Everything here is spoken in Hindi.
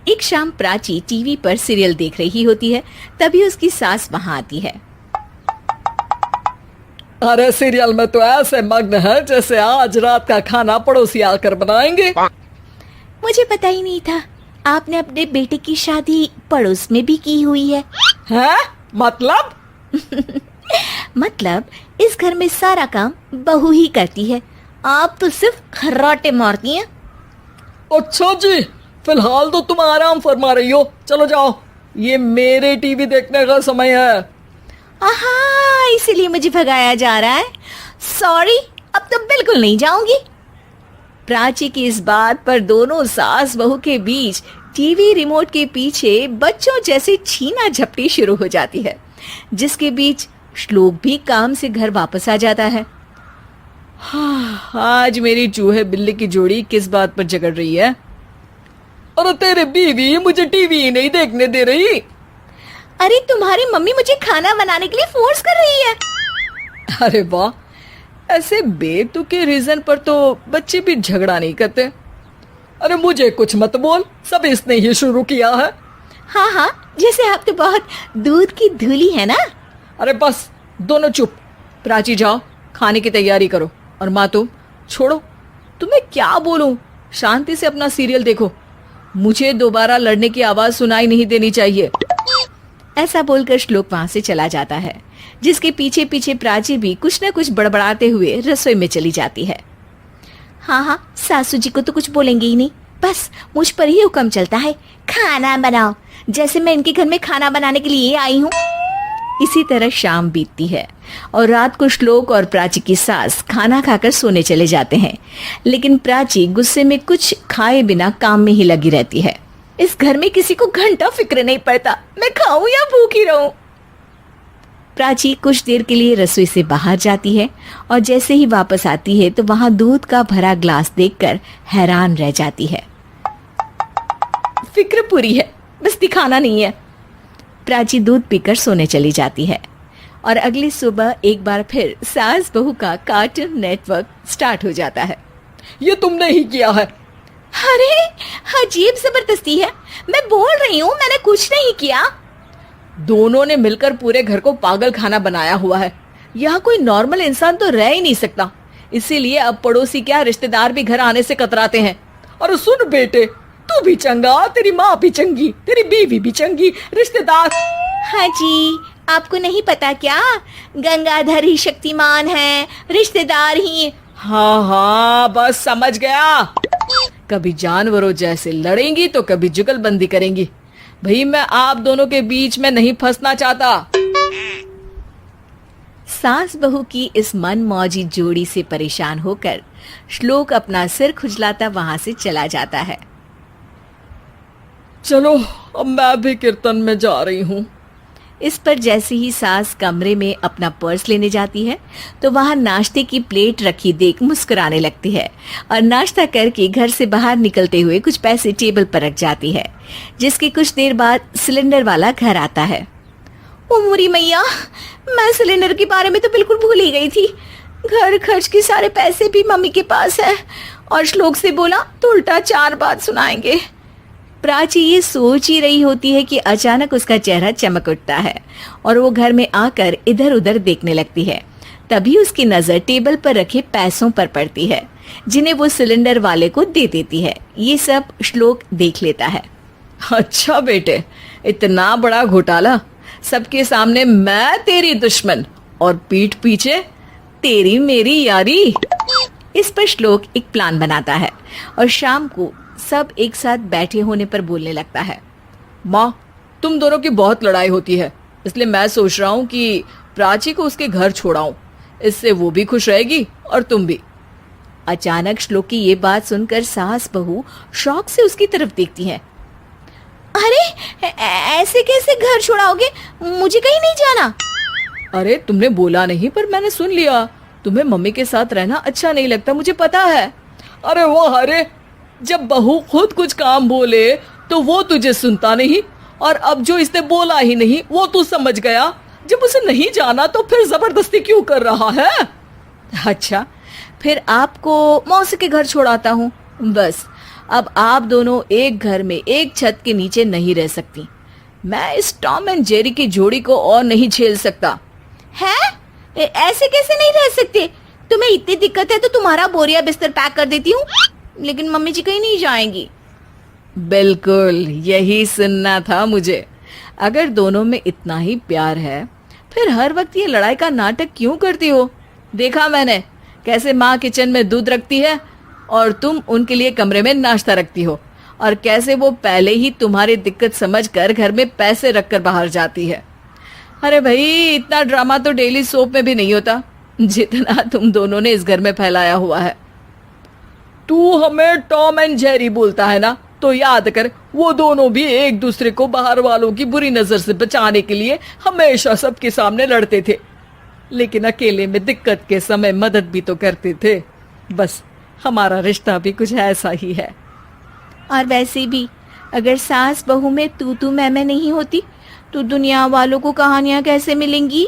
एक शाम प्राची टीवी पर सीरियल देख रही होती है। तभी उसकी सास वहां आती है। अरे सीरियल में तो ऐसे मग्न है जैसे आज रात का खाना पड़ोसी आकर बनाएंगे। मुझे पता ही नहीं था आपने अपने बेटे की शादी पड़ोस में भी की हुई है। हैं? मतलब? मतलब इस घर में सारा काम बहू ही करती है, आप तो सिर्फ खर्राटे मारती हैं। अच्छा जी, फिलहाल तो तुम आराम फरमा रही हो, चलो जाओ, ये मेरे टीवी देखने का समय है। आहा, इसीलिए मुझे भगाया जा रहा है। सॉरी, अब तो बिल्कुल नहीं जाऊंगी। प्राची की इस बात पर दोनों सास बहू के बीच टीवी रिमोट के पीछे बच्चों जैसे छीना झपटी शुरू हो जाती है, जिसके बीच श्लोक भी काम से घर वापस आ जाता है। हाँ, आज मेरी चूहे बिल्ली की जोड़ी किस बात पर झगड़ रही है? अरे तेरे बीवी मुझे टीवी ही नहीं देखने दे रही। अरे तुम्हारी मम्मी मुझे खाना बनाने के लिए फोर्स कर रही है। अरे वाह, ऐसे बेतुके रीजन पर तो बच्चे भी झगड़ा नहीं करते। अरे मुझे कुछ मत बोल, सब इसने ही शुरू किया है। हाँ हाँ, जैसे आप तो बहुत दूध की धूली है ना। अरे बस, दोनों चुप। प्राची जाओ, खाने की तैयारी करो। और माँ तुम छोड़ो, तुम्हें क्या बोलूं, शांति से अपना सीरियल देखो, मुझे दोबारा लड़ने की आवाज सुनाई नहीं देनी चाहिए। ऐसा बोलकर श्लोक वहां से चला जाता है, जिसके पीछे पीछे प्राची भी कुछ न कुछ बड़बड़ाते हुए रसोई में चली जाती है। हाँ हाँ, सासू जी को तो कुछ बोलेंगे ही नहीं, बस मुझ पर ही हुक्म चलता है, खाना बनाओ, जैसे मैं इनके घर में खाना बनाने के लिए आई हूँ। इसी तरह शाम बीतती है और रात को श्लोक और प्राची की सास खाना खाकर सोने चले जाते हैं, लेकिन प्राची गुस्से में कुछ खाए बिना काम में ही लगी रहती है। इस घर में किसी को घंटा फिक्र नहीं पड़ता, मैं खाऊं या भूखी रहूं। प्राची कुछ देर के लिए रसोई से बाहर जाती है और जैसे ही वापस आती है तो वहां दूध का भरा ग्लास देखकर हैरान रह जाती है। फिक्र पूरी है, बस दिखाना नहीं है। प्राची दूध पीकर सोने चली जाती है और अगली सुबह एक बार फिर सास बहू का कार्टून नेटवर्क स्टार्ट हो जाता है। ये तुमने ही किया है। अरे अजीब जबरदस्ती है, मैं बोल रही हूँ मैंने कुछ नहीं किया। दोनों ने मिलकर पूरे घर को पागल खाना बनाया हुआ है। यहाँ कोई नॉर्मल इंसान तो रह ही नहीं सकता, इसीलिए अब पड़ोसी क्या रिश्तेदार भी घर आने से कतराते हैं। और सुन बेटे, तू भी चंगा, तेरी माँ भी चंगी, तेरी बीवी भी चंगी, रिश्तेदार। हाँ जी, आपको नहीं पता क्या, गंगाधर ही शक्तिमान है, रिश्तेदार ही। हाँ हाँ, बस समझ गया। कभी जानवरों जैसे लड़ेंगी तो कभी जुगलबंदी करेंगी। भाई मैं आप दोनों के बीच में नहीं फंसना चाहता। सास बहू की इस मन मौजी जोड़ी से परेशान होकर श्लोक अपना सिर खुजलाता वहां से चला जाता है। चलो अब मैं भी कीर्तन में जा रही हूँ। इस पर जैसे ही सास कमरे में अपना पर्स लेने जाती है तो वहां नाश्ते की प्लेट रखी देख मुस्कुराने लगती है और नाश्ता करके घर से बाहर निकलते हुए कुछ पैसे टेबल पर रख जाती है, जिसके कुछ देर बाद सिलेंडर वाला घर आता है। ओ मोरी मैया, मैं सिलेंडर के बारे में तो बिल्कुल भूल ही गई थी। घर खर्च के सारे पैसे भी मम्मी के पास है और श्लोक से बोला तो उल्टा 4 बात सुनाएंगे। प्राची ये सोच ही रही होती है कि अचानक उसका चेहरा चमक उठता है और वो घर में आकर इधर उधर देखने लगती है। तभी उसकी नजर टेबल पर रखे पैसों पर पड़ती है, जिन्हें वो सिलेंडर वाले को दे देती है। ये सब श्लोक देख लेता है। अच्छा बेटे, इतना बड़ा घोटाला, सबके सामने मैं तेरी दुश्मन और पीठ पीछे तेरी मेरी यारी। इस पर श्लोक एक प्लान बनाता है और शाम को सब एक साथ बैठे होने पर बोलने लगता है। माँ, तुम दोनों की बहुत लड़ाई होती है, इसलिए मैं सोच रहा हूँ कि प्राची को उसके घर छोड़ाऊं, इससे वो भी खुश रहेगी और तुम भी। अचानक श्लोक की ये बात सुनकर सास बहू शौक से उसकी तरफ देखती है। अरे ऐसे कैसे घर छोड़ाओगे, मुझे कहीं नहीं जाना। अरे तुमने बोला नहीं पर मैंने सुन लिया, तुम्हें मम्मी के साथ रहना अच्छा नहीं लगता, मुझे पता है। अरे वो, अरे जब बहू खुद कुछ काम बोले तो वो तुझे सुनता नहीं, और अब जो इसने बोला ही नहीं वो तू समझ गया। जब उसे नहीं जाना तो फिर जबरदस्ती क्यों कर रहा है? अच्छा, फिर आपको मौसी के घर छोड़ाता हूँ, बस अब आप दोनों एक घर में एक छत के नीचे नहीं रह सकती। मैं इस टॉम एंड जेरी की जोड़ी को और नहीं झेल सकता। है? ऐसे कैसे नहीं रह सकते? तुम्हें इतनी दिक्कत है तो तुम्हारा बोरिया बिस्तर पैक कर देती हूँ, लेकिन मम्मी जी कहीं नहीं जाएंगी। बिल्कुल यही सुनना था मुझे। अगर दोनों में इतना ही प्यार है फिर हर वक्त ये लड़ाई का नाटक क्यों करती हो? देखा मैंने कैसे माँ किचन में दूध रखती है और तुम उनके लिए कमरे में नाश्ता रखती हो, और कैसे वो पहले ही तुम्हारी दिक्कत समझकर घर में पैसे रखकर बाहर जाती है। अरे भाई, इतना ड्रामा तो डेली सोप में भी नहीं होता जितना तुम दोनों ने इस घर में फैलाया हुआ है। तू हमें टॉम एंड जेरी बोलता है ना, तो याद कर वो दोनों भी एक दूसरे को बाहर वालों की बुरी नजर से बचाने के लिए हमेशा सबके सामने लड़ते थे, लेकिन अकेले में दिक्कत के समय मदद भी तो करते थे। बस हमारा रिश्ता भी कुछ ऐसा ही है। और वैसे भी अगर सास बहू में तू मैं नहीं होती तो दुनिया वालों को कहानियां कैसे मिलेंगी?